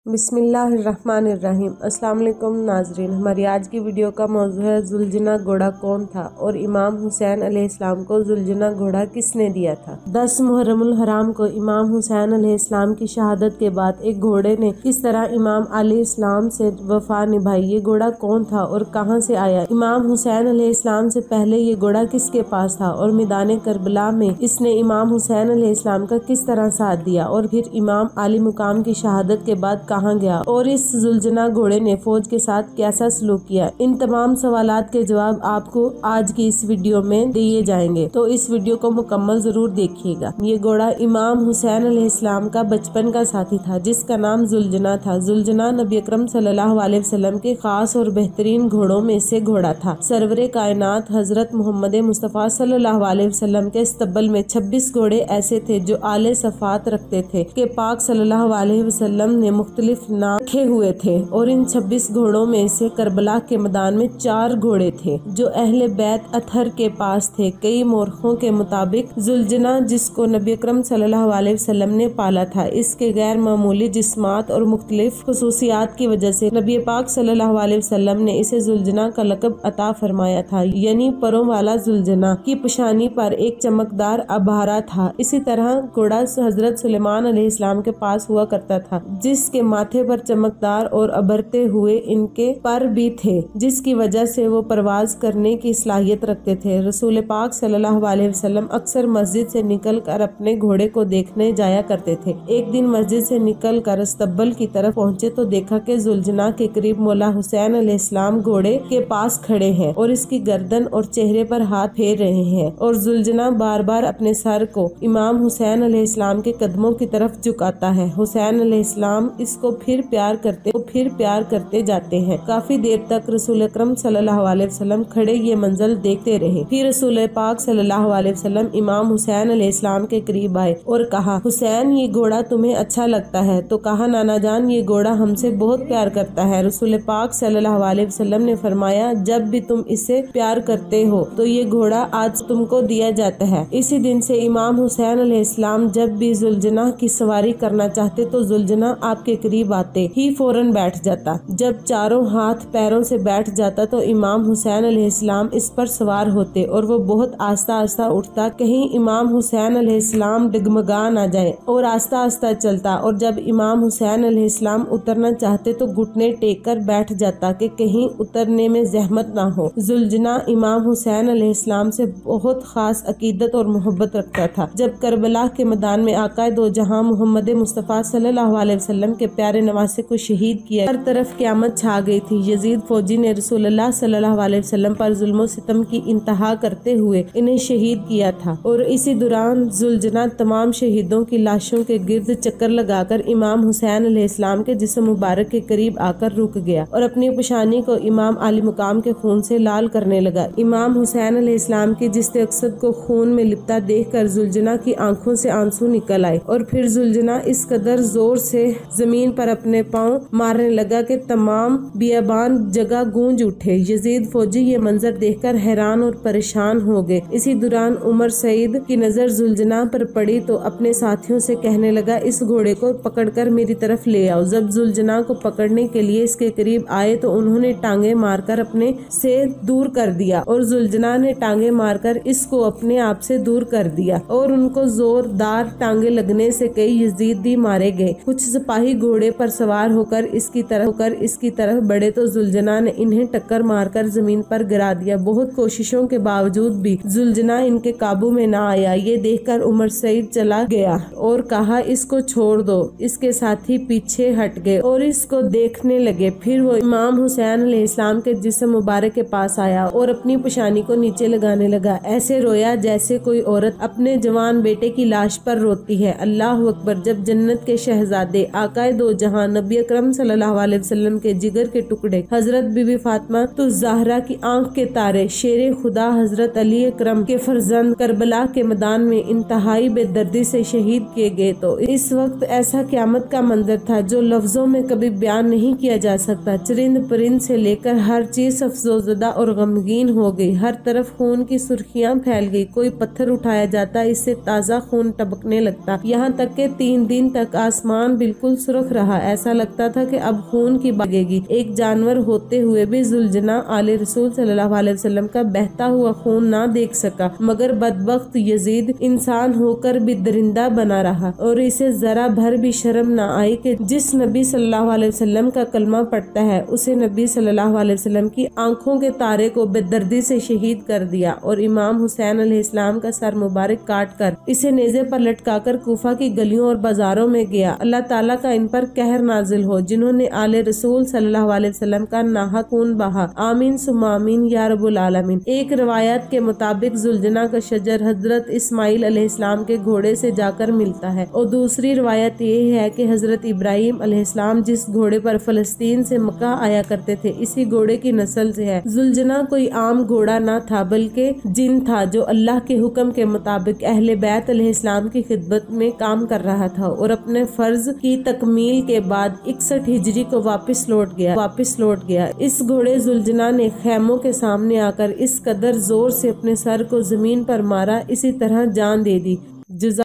बिस्मिल्लाहिर्रहमानिर्रहीम। अस्सलाम वालेकुम नाजरीन, हमारी आज की वीडियो का मौजू है जुलजना घोड़ा कौन था और इमाम हुसैन अलैहिस्सलाम को जुलजना घोड़ा किसने दिया था। 10 मुहर्रमुल हराम को इमाम हुसैन अलैहिस्सलाम की शहादत के बाद एक घोड़े ने किस तरह इमाम अलैहिस्सलाम से वफा निभाई, ये घोड़ा कौन था और कहां से आया, इमाम हुसैन अलैहिस्सलाम से पहले ये घोड़ा किसके पास था और मैदान करबला में इसने इमाम हुसैन अलैहिस्सलाम का किस तरह साथ दिया और फिर इमाम आली मुकाम की शहादत के बाद कहाँ गया और इस जुलजना घोड़े ने फौज के साथ कैसा सलूक किया। इन तमाम सवालात के जवाब आपको आज की इस वीडियो में दिए जाएंगे, तो इस वीडियो को मुकम्मल जरूर देखिएगा। ये घोड़ा इमाम हुसैन अलैहिस्सलाम का बचपन का साथी था जिसका नाम जुलजना था। जुलजना नबी अकरम सल्लल्लाहु अलैहि वसल्लम के खास और बेहतरीन घोड़ों में से घोड़ा था। सरवरे कायनात हजरत मोहम्मद मुस्तफा सल्लल्लाहु अलैहि वसल्लम के इस्तबल में 26 घोड़े ऐसे थे जो आले सफात रखते थे कि पाक सल्लल्लाहु अलैहि वसल्लम ने मुख्तलिफ नाम रखे हुए थे और इन 26 घोड़ों में से करबला के मैदान में 4 घोड़े थे जो अहले बैत अथर के पास थे। कई मौरखों के मुताबिक जुलजना, जिसको नबी अकरम सल्लल्लाहु अलैहि वसल्लम ने पाला था, इसके गैर मामूली जिस्मात और मुख्तलिफ खुसूसियात की वजह से नबी पाक सल्लल्लाहु अलैहि वसल्लम ने इसे जुलजना का लक़ब अता फरमाया था, यानी परों वाला जुलजना। की पेशानी पर एक चमकदार अबारा था। इसी तरह घोड़ा हजरत सुलेमान अलैहिस्सलाम के पास हुआ करता था जिसके माथे पर चमकदार और अभरते हुए इनके पर भी थे, जिसकी वजह से वो परवाज करने की सलाहियत रखते थे। रसूल पाक सल्लल्लाहु अलैहि वसल्लम अक्सर मस्जिद से निकलकर अपने घोड़े को देखने जाया करते थे। एक दिन मस्जिद से निकलकर अस्तबल की तरफ पहुंचे तो देखा कि जुलजना के करीब मौला हुसैन अलैहिस्सलाम घोड़े के पास खड़े हैं और इसकी गर्दन और चेहरे पर हाथ फेर रहे हैं और जुलजना बार बार अपने सर को इमाम हुसैन अलैहिस्सलाम के कदमों की तरफ झुकाता है। हुसैन अलैहिस्सलाम इसको फिर प्यार करते जाते हैं। काफी देर तक रसूल अकरम सल्लल्लाहु अलैहि वसल्लम खड़े ये मंजर देखते रहे। फिर रसूल पाक सल्लल्लाहु अलैहि वसल्लम इमाम हुसैन अलैहिस्सलाम के करीब आए और कहा, हुसैन ये घोड़ा तुम्हें अच्छा लगता है? तो कहा, नाना जान ये घोड़ा हमसे बहुत प्यार करता है। रसूल पाक सल्लल्लाहु अलैहि वसल्लम ने फरमाया, जब भी तुम इससे प्यार करते हो तो ये घोड़ा आज तुमको दिया जाता है। इसी दिन से इमाम हुसैन अलैहिस्सलाम जब भी जुलजना की सवारी करना चाहते तो जुलजना आपके करीब आते ही फौरन बैठ जाता। जब चारों हाथ पैरों से बैठ जाता तो इमाम हुसैन अलैहिस्सलाम इस पर सवार होते और वो बहुत आस्ता आस्ता उठता, कहीं इमाम हुसैन अलैहिस्सलाम डगमगा ना जाए, और आस्ता आस्ता चलता। और जब इमाम हुसैन अलैहिस्सलाम उतरना चाहते तो घुटने टेक कर बैठ जाता कि कहीं उतरने में जहमत ना हो। जुलजना इमाम हुसैन अलैहिस्सलाम से बहुत खास अकीदत और मोहब्बत रखता था। जब करबला के मैदान में आका दो जहां मोहम्मद मुस्तफा सल्लल्लाहु अलैहि वसल्लम के प्यारे नवासे को शहीद किया, हर तरफ क़यामत छा गई थी। यजीद फौजी ने रसूलुल्लाह सल्लल्लाहु अलैहि वसल्लम पर जुल्म सितम की इंतहा करते हुए इन्हें शहीद किया था और इसी दौरान जुलजना तमाम शहीदों की लाशों के गिर्द चक्कर लगाकर इमाम हुसैन अलैहिस्सलाम के जिस्म मुबारक के करीब आकर रुक गया और अपनी पेशानी को इमाम आली मुकाम के खून से लाल करने लगा। इमाम हुसैन अलैहिस्सलाम की जिस्म अक़सद को खून में लिपटा देखकर जुलजना की आंखों से आंसू निकल आए और फिर जुलजना इस कदर जोर से जमीन पर अपने पांव मारने लगा कि तमाम बियाबान जगह गूंज उठे। यजीद फौजी ये मंजर देखकर हैरान और परेशान हो गए। इसी दौरान उमर सईद की नजर जुलजना पर पड़ी तो अपने साथियों से कहने लगा, इस घोड़े को पकड़कर मेरी तरफ ले आओ। जब जुलजना को पकड़ने के लिए इसके करीब आए तो उन्होंने टांगे मारकर अपने से दूर कर दिया और जुलजना ने टांगे मारकर इसको अपने आप से दूर कर दिया और उनको जोरदार टांगे लगने से कई यजीदी मारे गए। कुछ सिपाही घोड़े पर सवार होकर इसकी तरफ बढ़े तो जुलजना ने इन्हें टक्कर मारकर जमीन पर गिरा दिया। बहुत कोशिशों के बावजूद भी जुलजना इनके काबू में ना आया। ये देखकर उमर सईद चला गया और कहा, इसको छोड़ दो। इसके साथी पीछे हट गए और इसको देखने लगे। फिर वो इमाम हुसैन अलैहिस्सलाम के जिस्म मुबारक के पास आया और अपनी पेशानी को नीचे लगाने लगा। ऐसे रोया जैसे कोई औरत अपने जवान बेटे की लाश पर रोती है। अल्लाह अकबर। जब जन्नत के शहजादे आका दो जहां नबी अकरम सल्लल्लाहु अलैहि वसल्लम के जिगर के टुकड़े हजरत बीबी फातिमा तो ज़हरा की आंख के तारे शेरे खुदा हजरत अली अकरम के फर्जंद करबला के मैदान में इंतहाई बेदर्दी से शहीद किए गए तो इस वक्त ऐसा क़यामत का मंजर था जो लफ्जों में कभी बयान नहीं किया जा सकता। चरिंद परिंद से लेकर हर चीज अफसोसदा और गमगीन हो गई। हर तरफ खून की सुर्खियां फैल गई। कोई पत्थर उठाया जाता इससे ताज़ा खून टपकने लगता। यहाँ तक के 3 दिन तक आसमान बिल्कुल सुर्ख रहा, ऐसा लगता था कि अब खून की बगेगी। एक जानवर होते हुए भी जुलजना आले रसूल सल्लल्लाहु अलैहि वसल्लम का बहता हुआ खून ना देख सका, मगर बदबख्त यजीद इंसान होकर भी दरिंदा बना रहा और इसे जरा भर भी शर्म न आई कि जिस नबी सल्लल्लाहु अलैहि वसल्लम का कलमा पढ़ता है उसे नबी सल्लल्लाहु अलैहि वसल्लम की आंखों के तारे को बेदर्दी से शहीद कर दिया और इमाम हुसैन अलैहिस्सलाम का सर मुबारक काट कर इसे नेज़े पर लटकाकर कूफा की गलियों और बाजारों में गया। अल्लाह ताला का इन पर कहर नाजिल हो जिन्होंने आले रसूल सल्लल्लाहु अलैहि वसल्लम का नाहक खून बहा। आमीन सुम्मा आमीन या रब्बुल आलमीन। एक रिवायत के मुताबिक जुलजना का शजर हजरत इस्माइल अलैहिस्सलाम के घोड़े से जाकर मिलता है और दूसरी रिवायत ये है कि हजरत इब्राहिम अलैहिस्सलाम जिस घोड़े पर फलस्तीन से मक्का आया करते थे इसी घोड़े की नस्ल से है। जुलजना कोई आम घोड़ा न था बल्कि जिन था जो अल्लाह के हुक्म के मुताबिक अहले बैत अलैहिस्सलाम की खिदमत में काम कर रहा था और अपने फर्ज की तकमील के बाद 61 हिजरी को वापस लौट गया। इस घोड़े जुलजना ने खैमों के सामने आकर इस कदर जोर से अपने सर को जमीन पर मारा, इसी तरह जान दे दी।